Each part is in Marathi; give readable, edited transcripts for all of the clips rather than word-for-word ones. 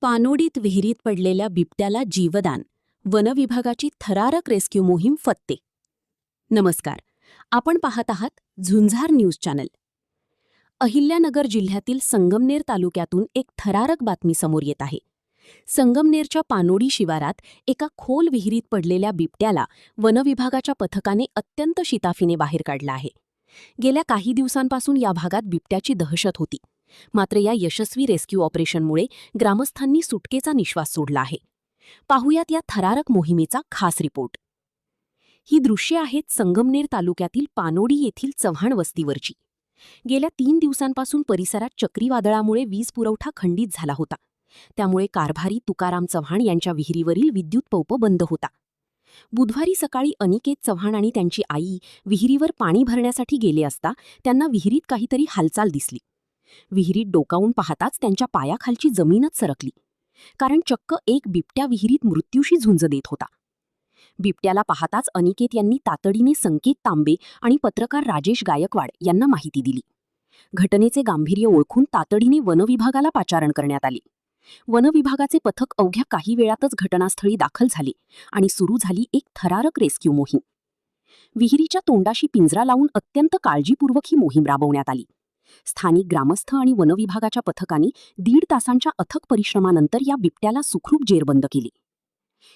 पानोडीत विहिरीत पडलेल्या बिबट्याला जीवदान, वनविभागाची थरारक रेस्क्यू मोहीम फत्ते. नमस्कार, आपण पाहत आहात झुंजार न्यूज चॅनल. अहिल्यानगर जिल्ह्यातील संगमनेर तालुक्यातून एक थरारक बातमी समोर येत आहे. संगमनेरच्या पानोडी शिवारात एका खोल विहिरीत पडलेल्या बिबट्याला वनविभागाच्या पथकाने अत्यंत शिताफीने बाहेर काढला आहे. गेल्या काही दिवसांपासून या भागात बिबट्याची दहशत होती. मात्र या यशस्वी रेस्क्यू ऑपरेशनमुळे ग्रामस्थांनी सुटकेचा निश्वास सोडला आहे. पाहुयात या थरारक मोहिमेचा खास रिपोर्ट. ही दृश्ये आहेत संगमनेर तालुक्यातील पानोडी येथील चव्हाण वस्तीवरची. गेल्या 3 दिवसांपासून परिसरात चक्रीवादळामुळे वीज पुरवठा खंडित झाला होता. त्यामुळे कारभारी तुकाराम चव्हाण यांच्या विहिरीवरील विद्युत पंप बंद होता. बुधवारी सकाळी अनिकेत चव्हाण आणि त्यांची आई विहिरीवर पाणी भरण्यासाठी गेले असता त्यांना विहिरीत काहीतरी हालचाल दिसली. विहिरीत डोकावून पाहताच त्यांच्या पायाखालची जमीनच सरकली, कारण चक्क एक बिबट्या विहिरीत मृत्यूशी झुंज देत होता. बिबट्याला पाहताच अनिकेत यांनी तातडीने संकेत तांबे आणि पत्रकार राजेश गायकवाड यांना माहिती दिली. घटनेचे गांभीर्य ओळखून तातडीने वनविभागाला पाचारण करण्यात आले. वनविभागाचे पथक अवघ्या काही वेळातच घटनास्थळी दाखल झाले आणि सुरू झाली एक थरारक रेस्क्यू मोहीम. विहिरीच्या तोंडाशी पिंजरा लावून अत्यंत काळजीपूर्वक ही मोहीम राबवण्यात आली. स्थानिक ग्रामस्थ आणि वनविभागाच्या पथकाने 1.5 तासांच्या अथक परिश्रमानंतर या बिबट्याला सुखरूप जेरबंद केले.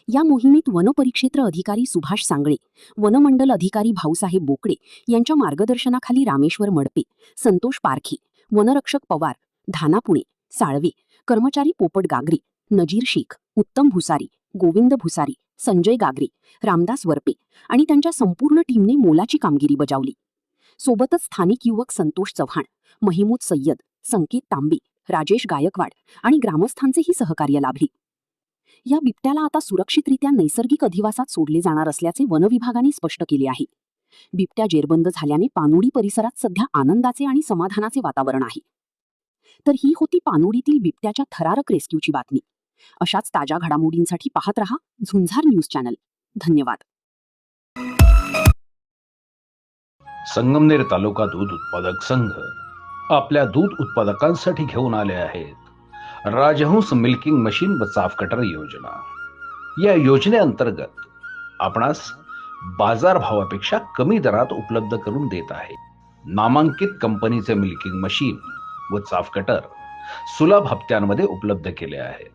या मोहिमेत वनपरिक्षेत्र अधिकारी सुभाष सांगळे, वनमंडल अधिकारी भाऊसाहेब बोकडे यांच्या मार्गदर्शनाखाली रामेश्वर मडपे, संतोष पारखे, वनरक्षक पवार, धाना पुणे, साळवे, कर्मचारी पोपट गागरे, नजीर शेख, उत्तम भुसारी, गोविंद भुसारी, संजय गागरे, रामदास वरपे आणि त्यांच्या संपूर्ण टीमने मोलाची कामगिरी बजावली. सोबतच स्थानिक युवक संतोष चव्हाण, महिमूद सय्यद, संकेत तांबे, राजेश गायकवाड आणि ग्रामस्थांचेही सहकार्य लाभले. या बिबट्याला आता सुरक्षितरित्या नैसर्गिक अधिवासात सोडले जाणार असल्याचे वनविभागाने स्पष्ट केले आहे. बिबट्या जेरबंद झाल्याने पानोडी परिसरात सध्या आनंदाचे आणि समाधानाचे वातावरण आहे. तर ही होती पानोडीतील बिबट्याच्या थरारक रेस्क्यूची बातमी. अशाच ताज्या घडामोडींसाठी पाहत रहा झुंजार न्यूज चॅनल. धन्यवाद. संगमनेर तालुका दूध उत्पादक संघ आपल्या दूध उत्पादकांसाठी घेऊन आले आहेत राजहंस मिल्किंग मशीन व चाफ कटर योजना. या योजनेअंतर्गत आपणास बाजार भावापेक्षा कमी दरात उपलब्ध करून देत आहे. नामांकित कंपनीचे मिल्किंग मशीन व चाफ कटर सुलभ हप्त्यांमध्ये उपलब्ध केले आहे.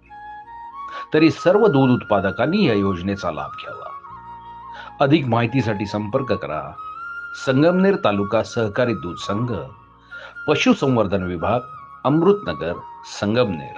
तरी सर्व दूध उत्पादकांनी या योजनेचा लाभ घ्यावा. अधिक माहितीसाठी संपर्क करा संगमनेर तालुका सहकारी दूध संघ, पशुसंवर्धन विभाग, अमृतनगर, संगमनेर.